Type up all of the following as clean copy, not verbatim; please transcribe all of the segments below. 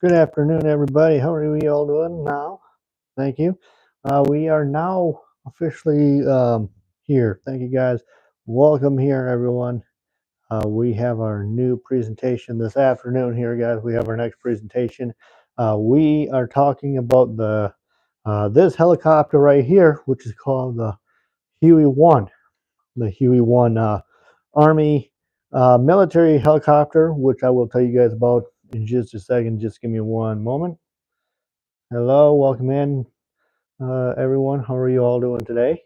Good afternoon, everybody. How are we all doing now? Thank you. We are now officially here. Thank you, guys. Welcome here, everyone. We have our new presentation this afternoon here, guys. We have our next presentation. We are talking about this helicopter right here, which is called the Huey 1. The Huey 1 Army military helicopter, which I will tell you guys about in just a second. Just give me one moment. Hello, welcome in, everyone. How are you all doing today?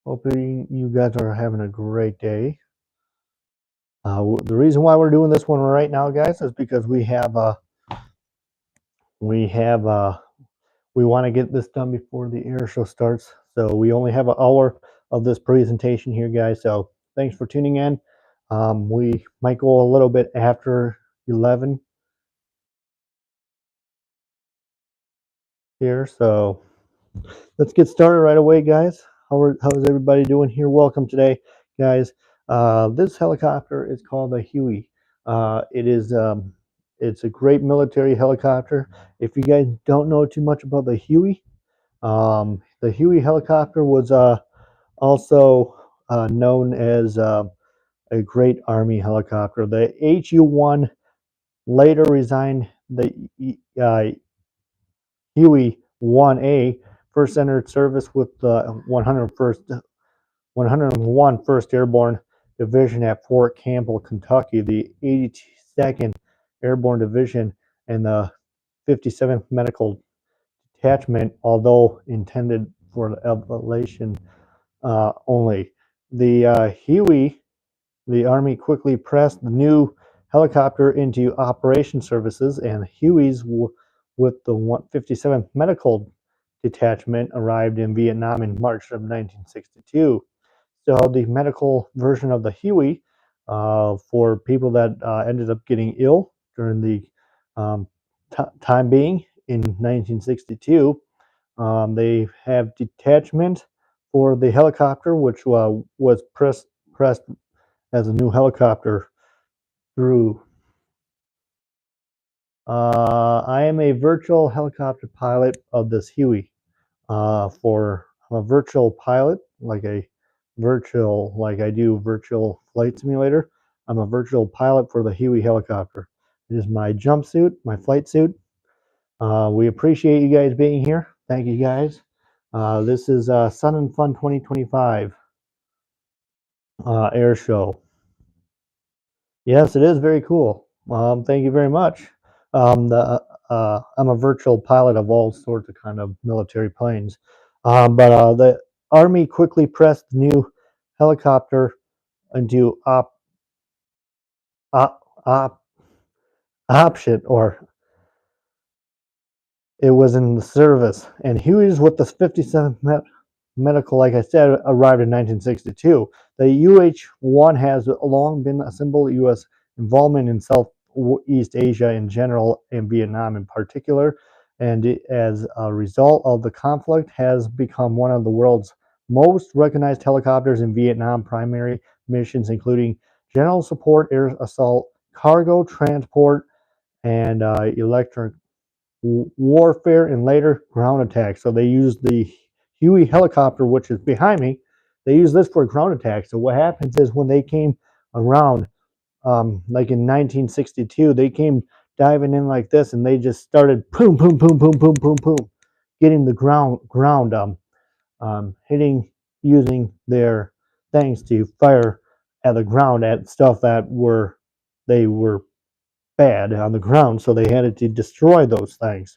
Hoping you guys are having a great day. The reason why we're doing this one right now, guys, is because we want to get this done before the air show starts. So we only have an hour of this presentation here, guys. So thanks for tuning in. We might go a little bit after 11 here. So let's get started right away, guys. How's everybody doing here? Welcome today, guys. This helicopter is called the Huey. It's a great military helicopter. If you guys don't know too much about the Huey helicopter was also known as a great Army helicopter. The HU-1 later resigned the Huey 1A first entered service with the 101 First Airborne Division at Fort Campbell, Kentucky, the 82nd Airborne Division, and the 57th Medical Detachment, although intended for aviation only. The Huey, the Army quickly pressed the new helicopter into operation services, and Hueys with the 57th Medical Detachment arrived in Vietnam in March of 1962. So the medical version of the Huey, for people that ended up getting ill during the um, time being in 1962, they have detachment for the helicopter, which was pressed as a new helicopter through. I am a virtual helicopter pilot of this Huey. I'm a virtual pilot, like I do virtual flight simulator. I'm a virtual pilot for the Huey helicopter. It is my jumpsuit, my flight suit. We appreciate you guys being here. Thank you, guys. This is Sun and Fun 2025 air show. Yes, it is very cool. Thank you very much. I'm a virtual pilot of all sorts of kind of military planes, but the Army quickly pressed the new helicopter into op, op, option, or it was in the service. And Huey's with the 57th Medical, like I said, arrived in 1962. The UH-1 has long been a symbol of U.S. involvement in Southeast Asia in general and Vietnam in particular, and as a result of the conflict has become one of the world's most recognized helicopters in Vietnam primary missions, including general support, air assault, cargo transport, and electric warfare, and later ground attacks. So they used the Huey helicopter, which is behind me. They use this for ground attacks. So what happens is when they came around, like in 1962, they came diving in like this, and they just started boom, boom, boom, boom, boom, boom, boom, getting the ground hitting, using their things to fire at the ground at stuff that they were bad on the ground. So they had to destroy those things.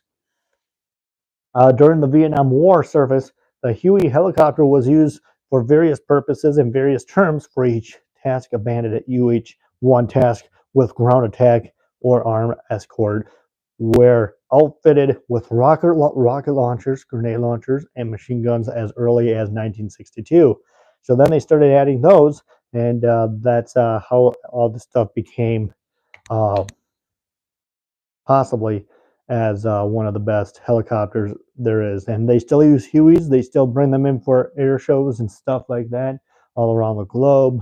During the Vietnam War service, the Huey helicopter was used for various purposes and various terms for each task abandoned at UH-1 task with ground attack or armed escort, were outfitted with rocket launchers, grenade launchers, and machine guns as early as 1962. So then they started adding those, and that's how all this stuff became uh, possibly as one of the best helicopters there is. And they still use Hueys. They still bring them in for air shows and stuff like that all around the globe.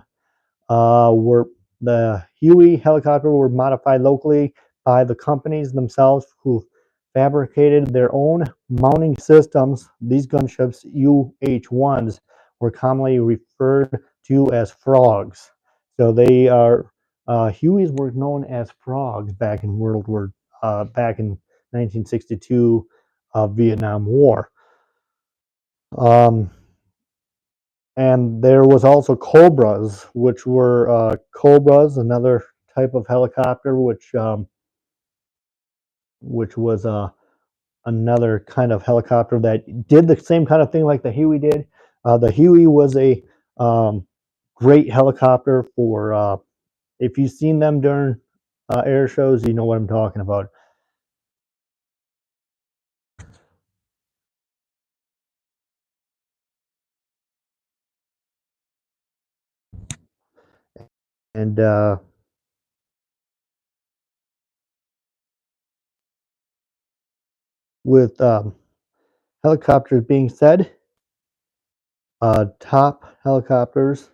The Huey helicopter were modified locally by the companies themselves who fabricated their own mounting systems. These gunships, UH-1s, were commonly referred to as frogs. So they are Hueys were known as frogs back in back in 1962 Vietnam War. Um, and there was also Cobras, which were Cobras, another type of helicopter, which was another kind of helicopter that did the same kind of thing like the Huey did. The Huey was a great helicopter for if you've seen them during air shows, you know what I'm talking about. And with helicopters being said, top helicopters,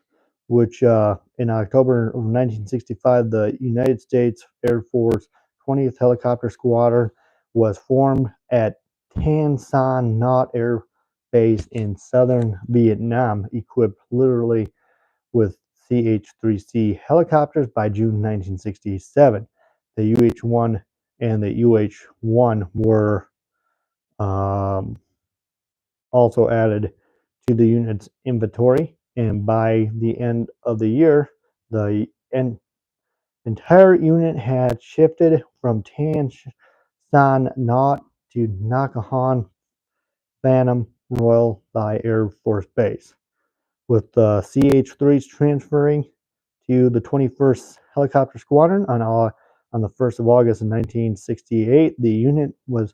which in October of 1965, the United States Air Force 20th Helicopter Squadron was formed at Tan Son Nhut Air Base in southern Vietnam, equipped literally with CH-3C helicopters by June 1967. The UH-1 and the UH-1 were um, also added to the unit's inventory, and by the end of the year, the entire unit had shifted from Tan Son Nhut to Nak Han Phantom Royal Thai Air Force Base, with the CH-3s transferring to the 21st Helicopter Squadron on the 1st of August in 1968. The unit was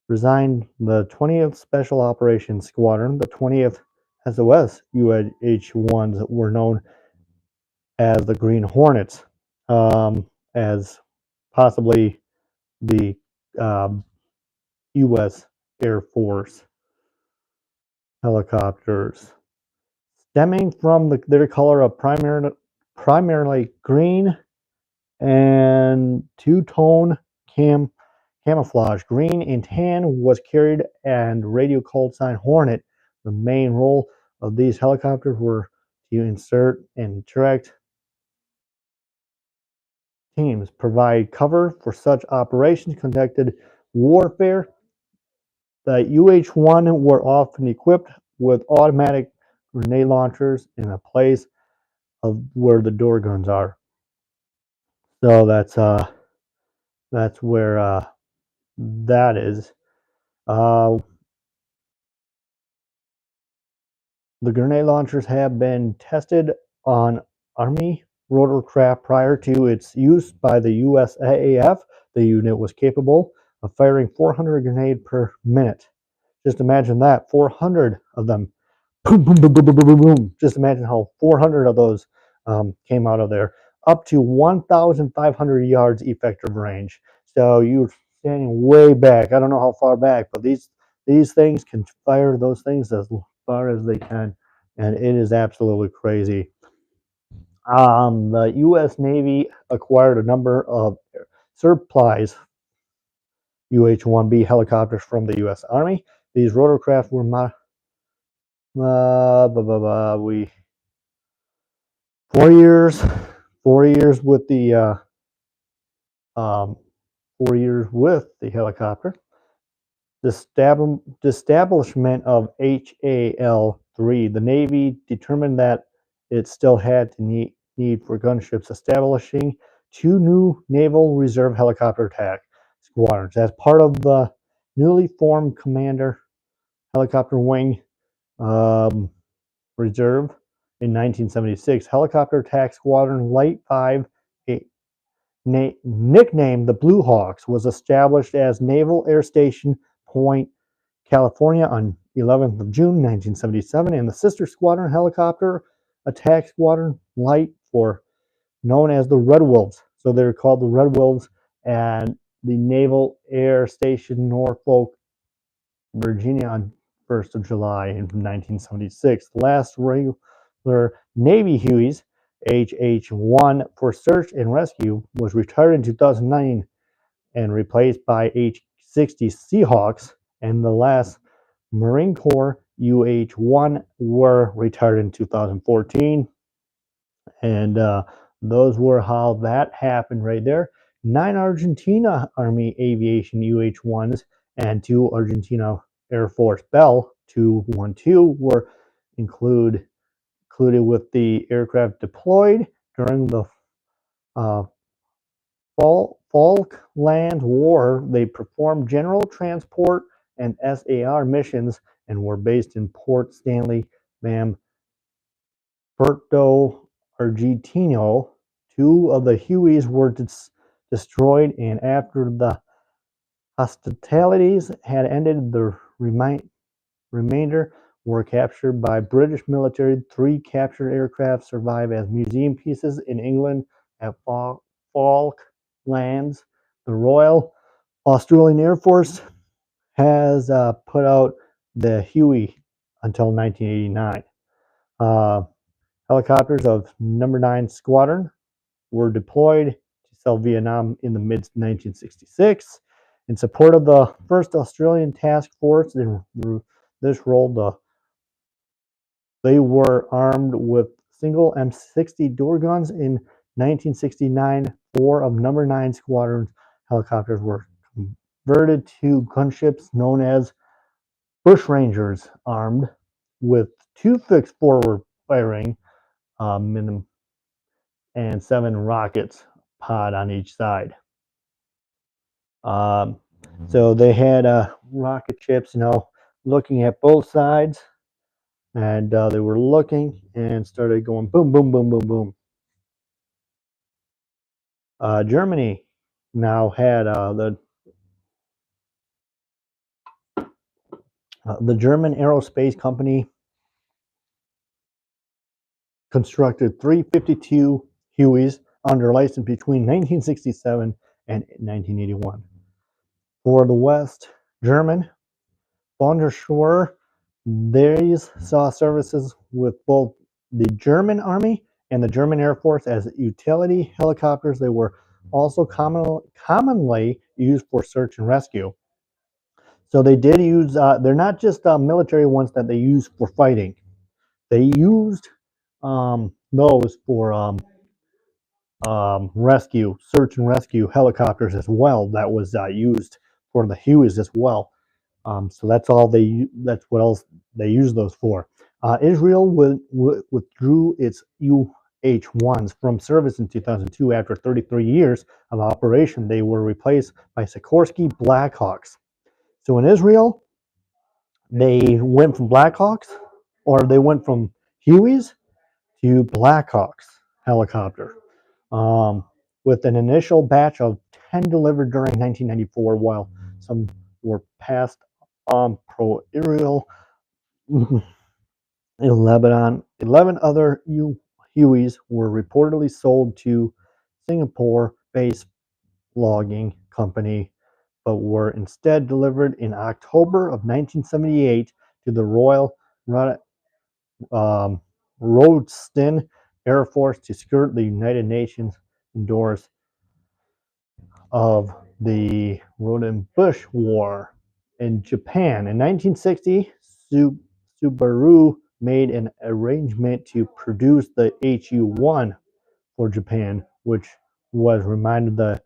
resigned the 20th Special Operations Squadron. The 20th SOS UH-1s were known as the Green Hornets, as possibly the U.S. Air Force helicopters. Stemming from their color of primarily green and two-tone camouflage. Green and tan was carried and radio call sign Hornet. The main role of these helicopters were to insert and direct teams, provide cover for such operations, conducted warfare. The UH-1 were often equipped with automatic grenade launchers in a place of where the door guns are. So that's where that is. Uh, the grenade launchers have been tested on Army rotorcraft prior to its use by the USAAF. The unit was capable of firing 400 grenades per minute. Just imagine that, 400 of them. Boom, boom, boom, boom, boom, boom, boom. Just imagine how 400 of those came out of there. Up to 1,500 yards effective range. So you're standing way back. I don't know how far back, but these things can fire those things as far as they can, and it is absolutely crazy. The U.S. Navy acquired a number of surplus UH-1B helicopters from the U.S. Army. These rotorcraft were we 4 years, 4 years with the um, 4 years with the helicopter. The establishment of HAL-3, the Navy determined that it still had to need for gunships, establishing two new Naval Reserve Helicopter Attack Squadrons as part of the newly formed Commander Helicopter Wing Reserve in 1976. Helicopter Attack Squadron Light 5, nicknamed the Blue Hawks, was established as Naval Air Station Point, California on 11th of June 1977, and the sister squadron Helicopter Attack Squadron Light 4, known as the Red Wolves. So they're called the Red Wolves, and the Naval Air Station Norfolk, Virginia on 1st of July in 1976. The last regular Navy Hueys HH-1 for search and rescue was retired in 2009 and replaced by H-60 Seahawks, and the last Marine Corps UH-1 were retired in 2014. And those were how that happened right there. 9 Argentina Army Aviation UH-1s and 2 Argentina Air Force Bell 212 were included with the aircraft deployed during the uh, Falklands War. They performed general transport and SAR missions and were based in Port Stanley, Bam, Puerto Argentino. 2 of the Hueys were destroyed, and after the hostilities had ended, the remainder were captured by British military. 3 captured aircraft survive as museum pieces in England at Falklands. The Royal Australian Air Force has put out the Huey until 1989. Helicopters of Number 9 Squadron were deployed to South Vietnam in the mid-1966 in support of the 1st Australian Task Force. In this role, they were armed with single M60 door guns. In 1969, 4 of Number 9 Squadron helicopters were converted to gunships known as Bushrangers, armed with 2 fixed forward firing minimum and 7 rockets pod on each side. So they had rocket ships, looking at both sides, and they were looking and started going boom, boom, boom, boom, boom. Germany now had the German Aerospace Company constructed 352 Hueys under license between 1967 and 1981. For the West German Bundeswehr, these saw services with both the German Army and the German Air Force as utility helicopters. They were also commonly used for search and rescue. So they did use, they're not just military ones that they use for fighting. They used those for rescue, search and rescue helicopters as well. That was used for the Hueys as well. So that's all that's what else they use those for. Israel withdrew its UH-1s from service in 2002 after 33 years of operation. They were replaced by Sikorsky Blackhawks. So in Israel, they went from Blackhawks, or they went from Hueys to Blackhawks helicopter, with an initial batch of 10 delivered during 1994, while some were passed on pro Israel in Lebanon. 11 other Hueys were reportedly sold to Singapore-based logging company, but were instead delivered in October of 1978 to the Royal Royston Air Force to skirt the United Nations indoors of the Rodenbush War. In Japan, in 1960, Subaru made an arrangement to produce the HU-1 for Japan, which was renamed the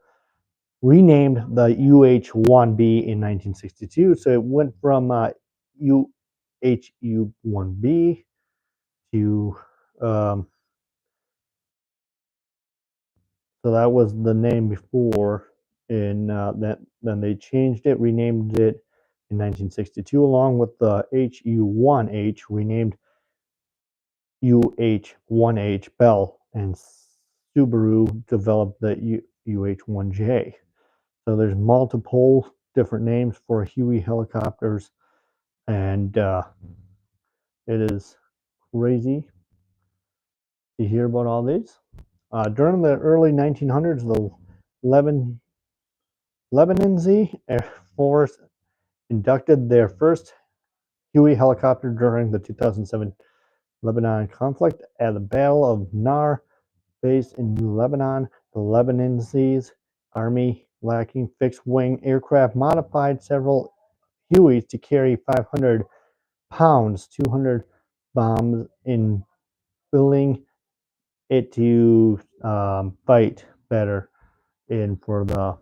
UH-1B in 1962. So it went from UH-1B to so that was the name before. In then they changed it, renamed it in 1962, along with the HU-1H, renamed UH-1H Bell, and Subaru developed the UH-1J. So there's multiple different names for Huey helicopters, and it is crazy to hear about all these. During the early 1900s, the Lebanese Air Force inducted their first Huey helicopter during the 2007 Lebanon conflict at the Battle of Nar based in New Lebanon. The Lebanese Army, lacking fixed-wing aircraft, modified several Hueys to carry 500 pounds, 200 bombs, in building it to fight better in for the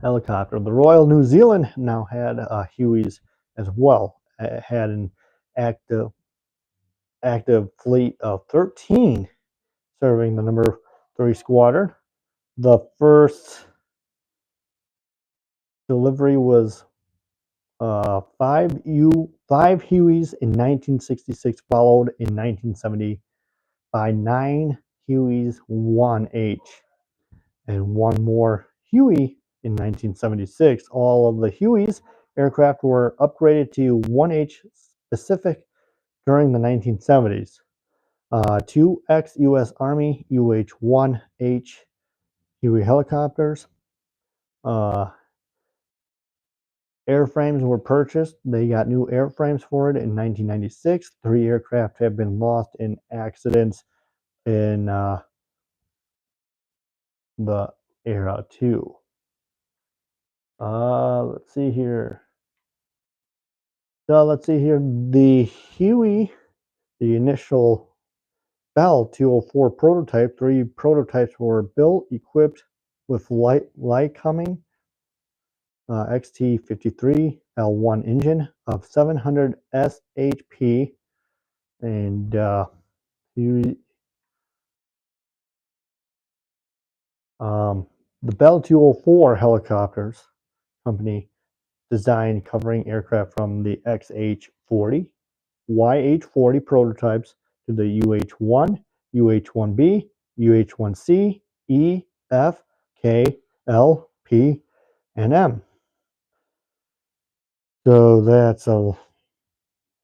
helicopter. The Royal New Zealand now had Hueys as well. It had an active fleet of 13 serving the number 3 squadron. The first delivery was five Hueys in 1966, followed in 1970 by 9 Hueys 1H and one more Huey in 1976. All of the Hueys aircraft were upgraded to 1H specific during the 1970s. Two ex-U.S. Army UH-1H Huey helicopters. Airframes were purchased. They got new airframes for it in 1996. 3 aircraft have been lost in accidents in the era too. Let's see here. So let's see here. The Huey, the initial Bell 204 prototype, 3 prototypes were built, equipped with Lycoming XT53 L1 engine of 700 shp, and the Bell 204 helicopters company designed covering aircraft from the XH-40, YH-40 prototypes to the UH-1, UH-1B, UH-1C, E, F, K, L, P, and M. So that's a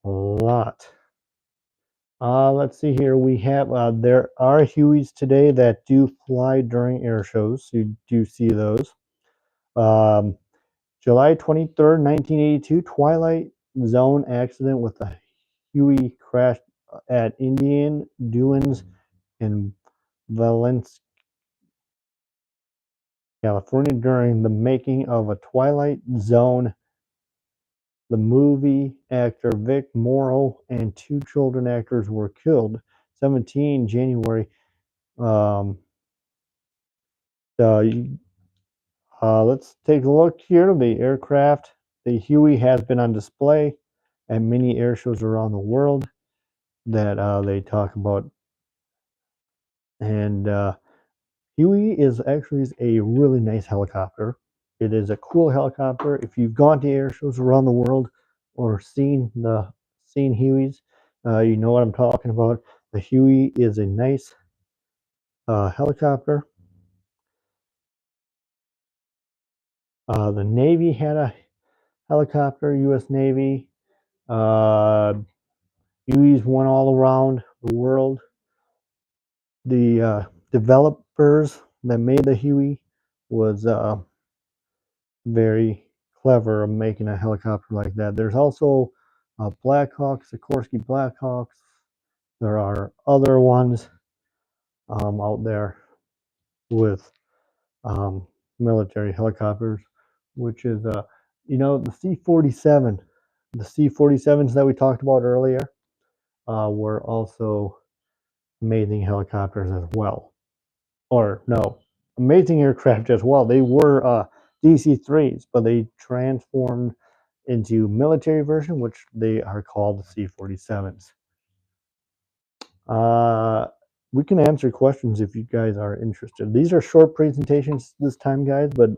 lot. Let's see here. We have there are Hueys today that do fly during air shows. You do see those. July 23rd, 1982, Twilight Zone accident with a Huey crashed at Indian Dunes in Valencia, California during the making of a Twilight Zone. The movie actor Vic Morrow and 2 children actors were killed. 17 January. Um, let's take a look here. The aircraft, the Huey, has been on display at many air shows around the world that they talk about. And Huey is actually a really nice helicopter. It is a cool helicopter. If you've gone to air shows around the world or seen Hueys, you know what I'm talking about. The Huey is a nice helicopter. The Navy had a helicopter, U.S. Navy. Hueys went all around the world. The developers that made the Huey was very clever of making a helicopter like that. There's also Blackhawks, Sikorsky Blackhawks. There are other ones out there with military helicopters, which is the C-47. The C-47s that we talked about earlier were also amazing helicopters as well. Or no, amazing aircraft as well. They were DC-3s, but they transformed into military version, which they are called the C-47s. We can answer questions if you guys are interested. These are short presentations this time, guys, but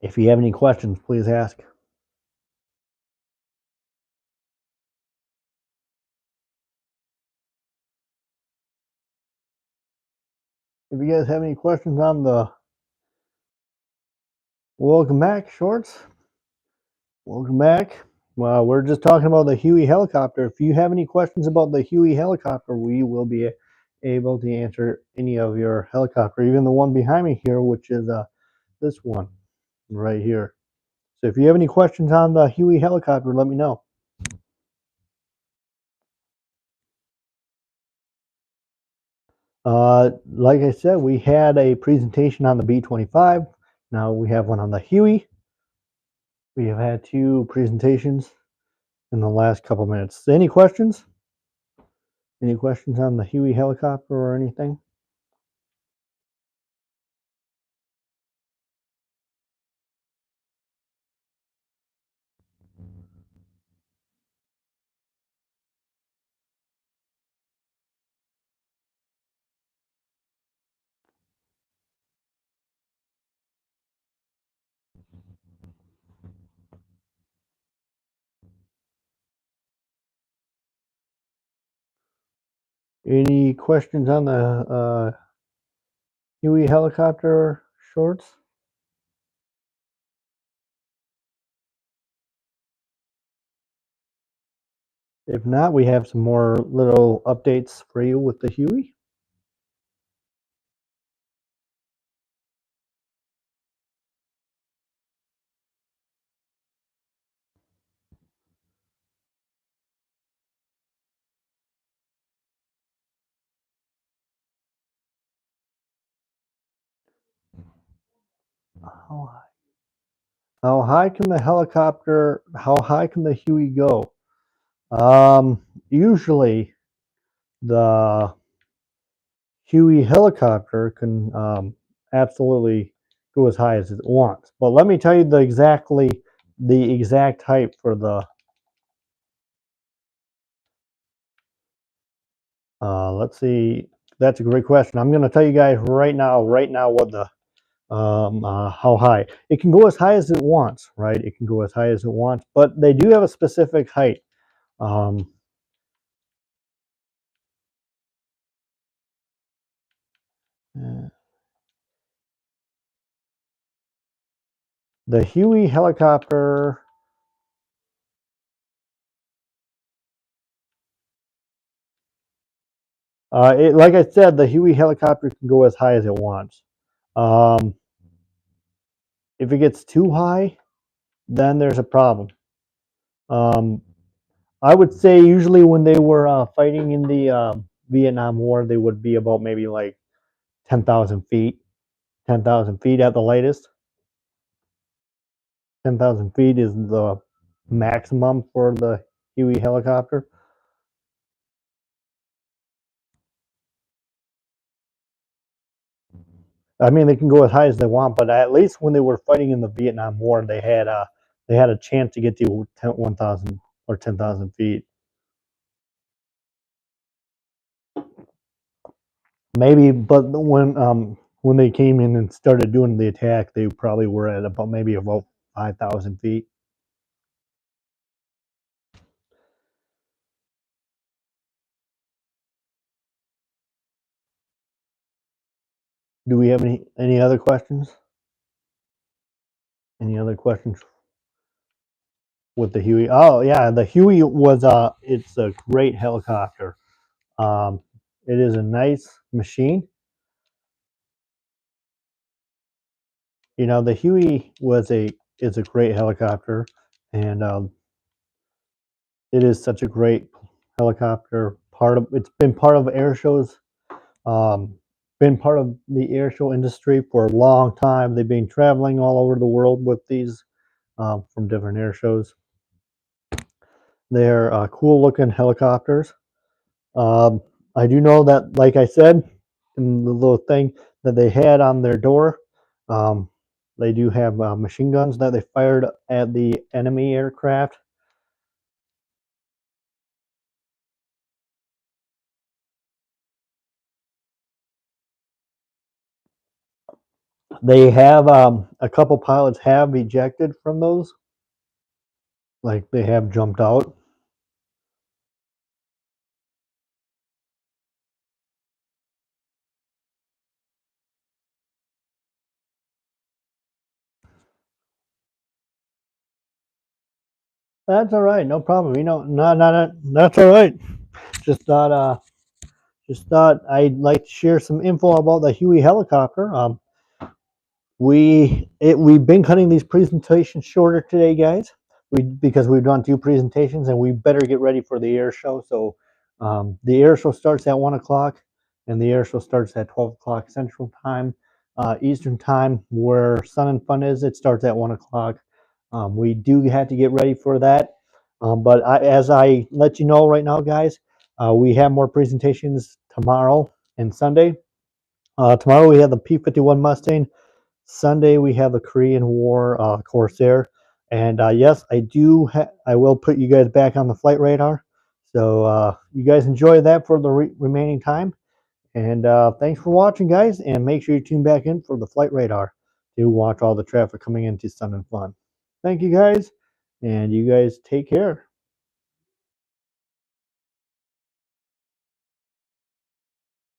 if you have any questions, please ask. If you guys have any questions on the welcome back shorts, welcome back. We're just talking about the Huey helicopter. If you have any questions about the Huey helicopter, we will be able to answer any of your helicopter, even the one behind me here, which is this one right here. So if you have any questions on the Huey helicopter, let me know. Like I said, we had a presentation on the B-25. Now we have one on the Huey. We have had two presentations in the last couple minutes. Any questions? Any questions on the Huey helicopter or anything? Any questions on the Huey helicopter shorts? If not, we have some more little updates for you with the Huey. How high? How high can the helicopter? How high can the Huey go? Usually the Huey helicopter can absolutely go as high as it wants. But let me tell you the exact height for the. Let's see. That's a great question. I'm going to tell you guys right now what the how high it can go as high as it wants. Right, it can go as high as it wants, but they do have a specific height. Um, the Huey helicopter. Like I said, the Huey helicopter can go as high as it wants. Um, if it gets too high, then there's a problem. Um, I would say usually when they were fighting in the Vietnam War, they would be about maybe like 10,000 feet, 10,000 feet at the latest. 10,000 feet is the maximum for the Huey helicopter. I mean, they can go as high as they want, but at least when they were fighting in the Vietnam War, they had a chance to get to 1,000 or 10,000 feet. Maybe, but when they came in and started doing the attack, they probably were at about maybe about 5,000 feet. Do we have any other questions? Any other questions with the Huey? Oh yeah, the Huey was it's a great helicopter. Um, it is a nice machine. You know, the Huey was a is a great helicopter, and it is such a great helicopter. It's been part of air shows. Um, been part of the air show industry for a long time. They've been traveling all over the world with these from different air shows. They're cool looking helicopters. Um, I do know that, like I said, in the little thing that they had on their door, um, they do have machine guns that they fired at the enemy aircraft. They have a couple pilots have ejected from those, like they have jumped out. That's all right, no problem. You know, that's all right. Just thought, I'd like to share some info about the Huey helicopter. We've been cutting these presentations shorter today, guys. Because we've done two presentations, and we better get ready for the air show. So the air show starts at 1 o'clock, and the air show starts at 12 o'clock Central Time. Eastern Time, where Sun and Fun is, it starts at 1 o'clock. We do have to get ready for that. But as I let you know right now, guys, we have more presentations tomorrow and Sunday. Tomorrow we have the P-51 Mustang. Sunday we have the Korean War Corsair. And yes, I will put you guys back on the flight radar. So you guys enjoy that for the remaining time. And thanks for watching, guys. And make sure you tune back in for the flight radar to watch all the traffic coming into Sun and Fun. Thank you, guys. And you guys take care.